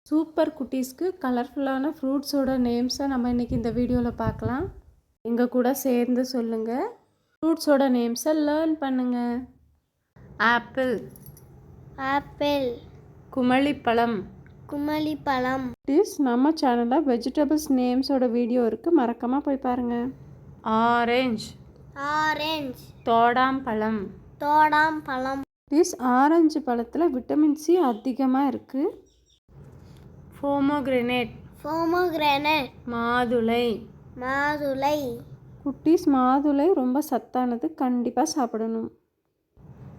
Super குட்டீஸ்க்கு கலர்ஃபுல்லான ஃப்ரூட்ஸோட நேம்ஸை நம்ம இன்றைக்கி இந்த வீடியோவில் பார்க்கலாம். எங்கள் கூட சேர்ந்து சொல்லுங்கள். ஃப்ரூட்ஸோட நேம்ஸை லேர்ன் பண்ணுங்கள். ஆப்பிள், ஆப்பிள், குமளிப்பழம். குமளிப்பழம். குட்டீஸ், நம்ம சேனலில் வெஜிடபிள்ஸ் நேம்ஸோட வீடியோ இருக்குது, மறக்காமல் போய் பாருங்கள். ஆரஞ்சு, ஆரஞ்சு, தோடாம்பழம். தோடாம்பழம். குட்டீஸ், ஆரஞ்சு பழத்தில் விட்டமின் சி அதிகமாக இருக்குது. Pomegranate, pomegranate. மாதுளை. மாதுளை. குட்டீஸ், மாதுளை ரொம்ப சத்தானது, கண்டிப்பாக சாப்பிடணும்.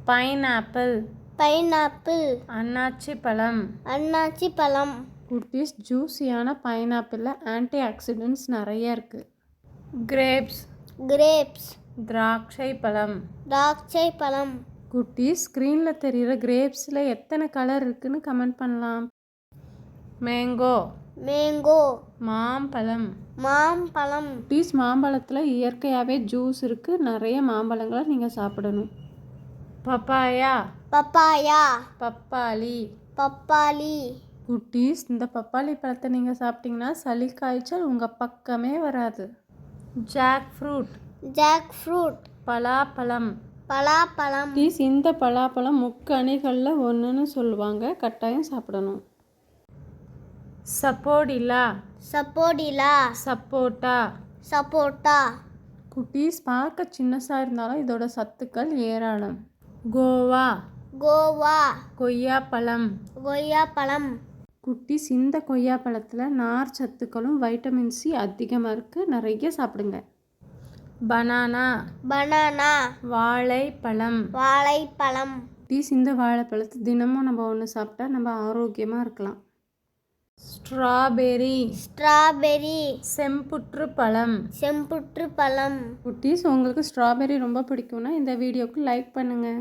Pineapple, pineapple. அன்னாச்சி பழம். அன்னாச்சி பழம். குட்டீஸ், ஜூஸியான பைனாப்பிளில் ஆன்டி ஆக்சிடென்ட்ஸ் நிறைய இருக்குது. Grapes, grapes. திராட்சை பழம். திராட்சை பழம். குட்டீஸ், ஸ்க்ரீனில் தெரிகிற கிரேப்ஸில் எத்தனை கலர் இருக்குன்னு கமெண்ட் பண்ணலாம். Mango, mango. மாம்பழம். மாம்பழம். குட்டீஸ், மாம்பழத்தில் இயற்கையாகவே ஜூஸ் இருக்குது, நிறைய மாம்பழங்களை நீங்கள் சாப்பிடணும். Papaya, papaya. பப்பாளி. பப்பாளி. குட்டீஸ், இந்த பப்பாளி பழத்தை நீங்கள் சாப்பிட்டீங்கன்னா சளி காய்ச்சல் உங்கள் பக்கமே வராது. Jack fruit, jack fruit. பலாப்பழம். பலாப்பழம். குட்டீஸ், இந்த பலாப்பழம் முக்கணிகளில் ஒன்றுன்னு சொல்லுவாங்க, கட்டாயம் சாப்பிடணும். சப்போடிலா, சப்போடிலா. சப்போட்டா. சப்போட்டா. குட்டீஸ், பார்க்க சின்னசாக இருந்தாலும் இதோட சத்துக்கள் ஏராளம். கோவா, கோவா. கொய்யாப்பழம். கொய்யாப்பழம். குட்டீஸ், இந்த கொய்யாப்பழத்தில் நார் சத்துக்களும் வைட்டமின் சி அதிகமாக இருக்குது, நிறைய சாப்பிடுங்க. Banana, banana. வாழைப்பழம். வாழைப்பழம். குட்டீஸ், இந்த வாழைப்பழத்தை தினமும் நம்ம ஒன்று சாப்பிட்டா நம்ம ஆரோக்கியமாக இருக்கலாம். Strawberry, strawberry. செம்புற்று பழம். செம்புற்று பழம். குட்டீஸ், உங்களுக்கு ஸ்ட்ராபெரி ரொம்ப பிடிக்கும்னா இந்த வீடியோவுக்கு லைக் பண்ணுங்கள்.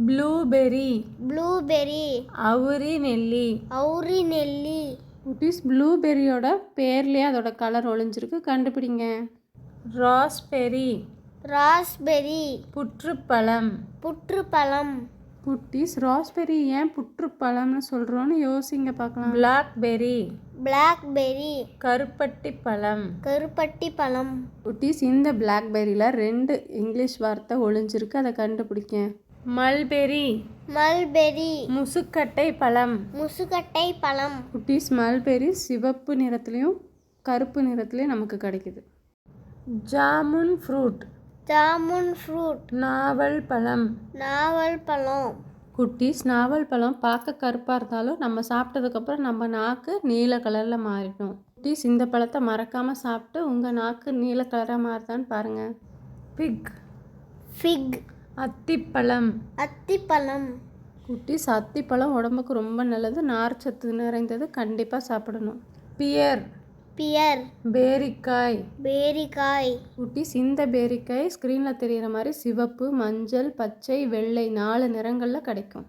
Blueberry, blueberry. அவுரி நெல்லி. அவுரி நெல்லி. குட்டீஸ், ப்ளூபெரியோட பேர்லேயே அதோட கலர் ஒளிஞ்சிருக்கு, கண்டுபிடிங்க. Raspberry, raspberry. புற்றுப்பழம். புற்றுப்பழம். குட்டீஸ், ராஸ்பெரி ஏன் புற்றுப்பழம்னு சொல்கிறோன்னு யோசிங்க பார்க்கலாம். Blackberry, blackberry. கருப்பட்டி பழம். கருப்பட்டி பழம். குட்டீஸ், இந்த பிளாக்பெரியில் 2 இங்கிலீஷ் வார்த்தை ஒளிஞ்சிருக்கு, அதை கண்டுபிடிக்க. Mulberry, mulberry. முசுக்கட்டை பழம். முசுக்கட்டை பழம். குட்டீஸ், மல்பெரி சிவப்பு நிறத்துலையும் கருப்பு நிறத்துலையும் நமக்கு கிடைக்குது. ஜாமுன் ஃப்ரூட். ஜாமுன் ஃப்ரூட். நாவல் பழம். நாவல் பழம். குட்டீஸ், நாவல் பழம் பார்க்க கருப்பாக இருந்தாலும் நம்ம சாப்பிட்டதுக்கப்புறம் நம்ம நாக்கு நீல கலரில் மாறிடும். குட்டீஸ், இந்த பழத்தை மறக்காமல் சாப்பிட்டு உங்கள் நாக்கு நீல கலராக மாறுதான்னு பாருங்கள். பிக், ஃபிக். அத்திப்பழம். அத்திப்பழம். குட்டீஸ், அத்திப்பழம் உடம்புக்கு ரொம்ப நல்லது, நார்ச்சத்து நிறைந்தது, கண்டிப்பாக சாப்பிடணும். Pear, pear. பேரிக்காய். பேரிக்காய். குட்டீஸ், இந்த பேரிக்காய் ஸ்க்ரீனில் தெரிகிற மாதிரி சிவப்பு, மஞ்சள், பச்சை, வெள்ளை 4 நிறங்களில் கிடைக்கும்.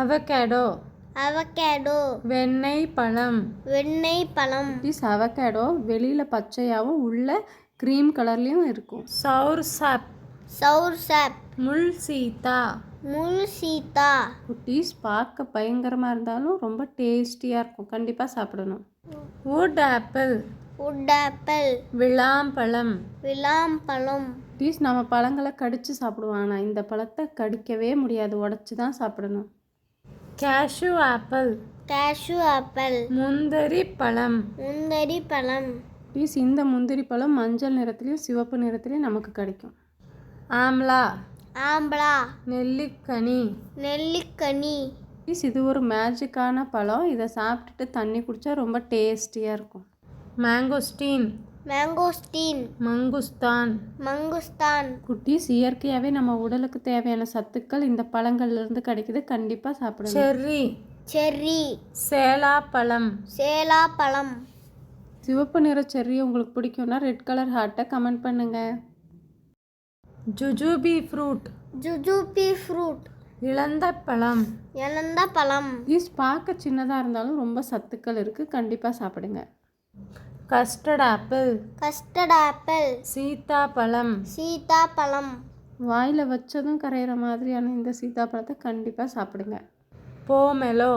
அவகேடோ. அவகேடோ. வெண்ணெய் பழம். வெண்ணெய் பழம். குட்டீஸ், அவகேடோ வெளியில் பச்சையாகவும் உள்ள க்ரீம் கலர்லேயும் இருக்கும். சவுர்சாப். சவுர்சாப். முள் சீத்தா. முள் சீத்தா. குட்டீஸ், பார்க்க பயங்கரமாக இருந்தாலும் ரொம்ப டேஸ்டியாக இருக்கும், கண்டிப்பாக சாப்பிடணும். Wood apple. Wood apple. விளாம்பழம். விளாம்பழம். குட்டீஸ், நம்ம பழங்களை கடித்து சாப்பிடுவோம், ஆனால் இந்த பழத்தை கடிக்கவே முடியாது, உடச்சி தான் சாப்பிடணும். Cashew apple. Cashew apple. முந்திரி பழம். முந்திரி பழம். குட்டீஸ், இந்த முந்திரி பழம் மஞ்சள் நிறத்துலையும் சிவப்பு நிறத்துலையும் நமக்கு கிடைக்கும். ஆம்லா. ஆம்பளா. நெல்லிக்கனி. நெல்லிக்கனி. குட்டீஸ், இது ஒரு மேஜிக்கான பழம், இதை சாப்பிட்டுட்டு தண்ணி குடித்தா ரொம்ப டேஸ்டியாக இருக்கும். மேங்கோஸ்டீன். மேங்கோஸ்டீன். மங்குஸ்தான். மங்குஸ்தான். குட்டீஸ், இயற்கையாகவே நம்ம உடலுக்கு தேவையான சத்துக்கள் இந்த பழங்கள்லேருந்து கிடைக்குது, கண்டிப்பாக சாப்பிடணும். செர்ரி. செர்ரி. சேலாப்பழம். சேலாப்பழம். சிவப்பு நிற செர்ரி உங்களுக்கு பிடிக்கும்னா ரெட் கலர் ஹார்ட்டை கமெண்ட் பண்ணுங்கள். ஜுஜுபி ஃப்ரூட். ஜுஜுபி ஃப்ரூட். இளந்த பழம். இளந்த பழம். ஈஸ் பார்க்க சின்னதாக இருந்தாலும் ரொம்ப சத்துக்கள் இருக்குது, கண்டிப்பாக சாப்பிடுங்க. Custard apple. Custard apple. சீத்தாப்பழம். சீத்தாப்பழம். வாயில் வச்சதும் கரையிற மாதிரியான இந்த சீத்தாப்பழத்தை கண்டிப்பாக சாப்பிடுங்க. போமெலோ.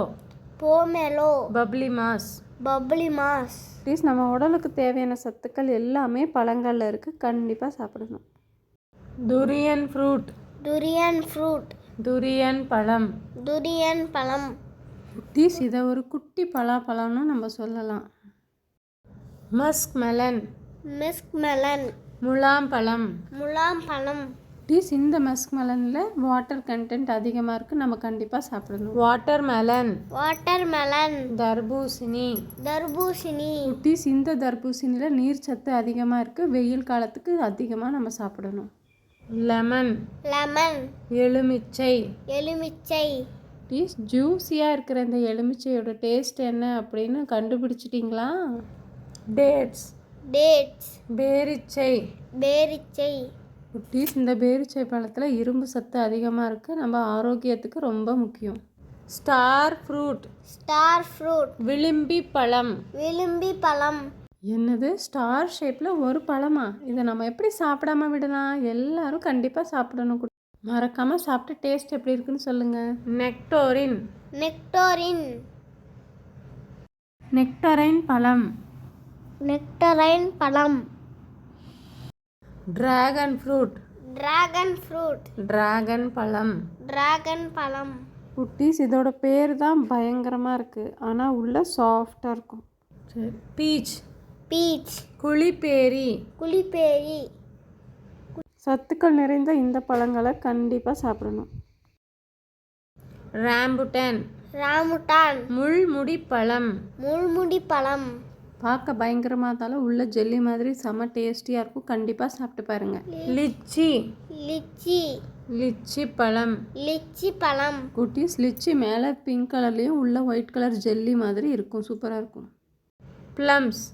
போமெலோ, பப்ளி மாஸ். பப்ளி மாஸ். ப்ளீஸ் நம்ம உடலுக்கு தேவையான சத்துக்கள் எல்லாமே பழங்களில் இருக்குது, கண்டிப்பாக சாப்பிடணும். துரியன் ஃப்ரூட். துரியன் ஃப்ரூட், துரியன் பழம். துரியன் பழம். குட்டீஸ் இதை ஒரு குட்டி பலாப்பழம்னு நம்ம சொல்லலாம். Musk melon. மிஸ்க் மெலன், முலாம்பழம். முலாம் பழம். குட்டீஸ் இந்த மஸ்க் மெலனில் வாட்டர் கண்டென்ட் அதிகமாக இருக்குது, நம்ம கண்டிப்பாக சாப்பிடணும். Water melon. வாட்டர் மெலன், தர்பூசணி. தர்பூசணி. குட்டீஸ் இந்த தர்பூசணியில் நீர் சத்து அதிகமாக இருக்குது, வெயில் காலத்துக்கு அதிகமாக நம்ம சாப்பிடணும். லெமன். லெமன், எலுமிச்சை. எலுமிச்சை. குட்டீஸ் ஜூஸியாக இருக்கிற இந்த எலுமிச்சையோட டேஸ்ட் என்ன அப்படின்னு கண்டுபிடிச்சிட்டிங்களா? டேட்ஸ். டேட்ஸ், பேரிச்சை. பேரிச்சை. குட்டீஸ் இந்த பேரிச்சை பழத்தில் இரும்பு சத்து அதிகமாக இருக்குது, நம்ம ஆரோக்கியத்துக்கு ரொம்ப முக்கியம். Star fruit. Star fruit, Vilambi பழம். விளிம்பி பழம். என்னது ஸ்டார் ஷேப்பில் ஒரு பழமா? இதை நம்ம எப்படி சாப்பிடாம விடலாம்? எல்லாரும் கண்டிப்பாக சாப்பிடணும். மறக்காமல் சாப்பிட்டு டேஸ்ட் எப்படி இருக்குன்னு சொல்லுங்கள். நெக்டோரின். நெக்டோரின், நெக்டரைன் பழம். நெக்டரைன் பழம். Dragon fruit. Dragon fruit, dragon பழம். டிராகன் பழம். குட்டீஸ் இதோட பேர் தான் பயங்கரமாக இருக்குது, ஆனால் உள்ள சாஃப்டாக இருக்கும். சரி. பீச். பீச், குளிப்பேரி. குளிப்பேரி. சத்துக்கள் நிறைந்த இந்த பழங்களை கண்டிப்பாக சாப்பிடணும். ராம்புட்டன். ராமுட்டான், முள்முடி பழம். முள்முடி பழம். பார்க்க பயங்கரமாக இருந்தாலும் உள்ள ஜெல்லி மாதிரி செம டேஸ்டியாக இருக்கும், கண்டிப்பாக சாப்பிட்டு பாருங்கள். லிச்சி. லிச்சி, லிச்சி பழம். லிச்சி பழம். குட்டீஸ் லிச்சி மேலே பிங்க் கலர்லேயும் உள்ள ஒயிட் கலர் ஜெல்லி மாதிரி இருக்கும், சூப்பராக இருக்கும். Plums.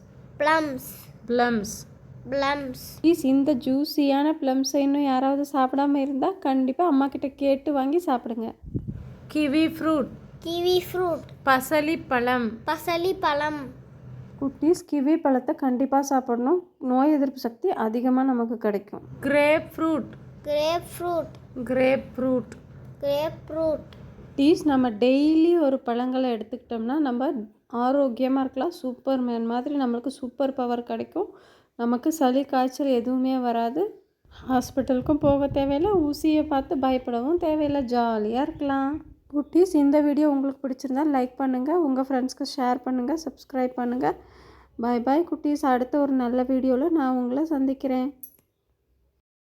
Plums, plums. Plums. Please இந்த ஜூஸியான ப்ளம்ஸை இன்னும் யாராவது சாப்பிடாம இருந்தால் கண்டிப்பாக அம்மா கிட்ட கேட்டு வாங்கி சாப்பிடுங்க. Kiwi fruit. Kiwi fruit, Pasali பழம். பசலி பழம். குட்டீஸ் கிவி பழத்தை கண்டிப்பாக சாப்பிடணும், நோய் எதிர்ப்பு சக்தி அதிகமாக நமக்கு கிடைக்கும். Grape fruit. Grape fruit, grape fruit. Grape fruit. டீஸ் நம்ம டெய்லி ஒரு பழங்களை எடுத்துக்கிட்டோம்னா நம்ம ஆரோக்கியமாக இருக்கலாம், சூப்பர்மேன் மாதிரி நம்மளுக்கு சூப்பர் பவர் கிடைக்கும், நமக்கு சளி காய்ச்சல் எதுவுமே வராது, ஹாஸ்பிட்டலுக்கும் போக தேவையில்லை, ஊசியை பார்த்து பயப்படவும் தேவையில்லை, ஜாலியாக இருக்கலாம். குட்டீஸ் இந்த வீடியோ உங்களுக்கு பிடிச்சிருந்தா லைக் பண்ணுங்கள், உங்கள் ஃப்ரெண்ட்ஸ்க்கு ஷேர் பண்ணுங்கள், சப்ஸ்கிரைப் பண்ணுங்கள். பாய் பாய் குட்டீஸ், அடுத்த ஒரு நல்ல வீடியோவில் நான் உங்களை சந்திக்கிறேன்.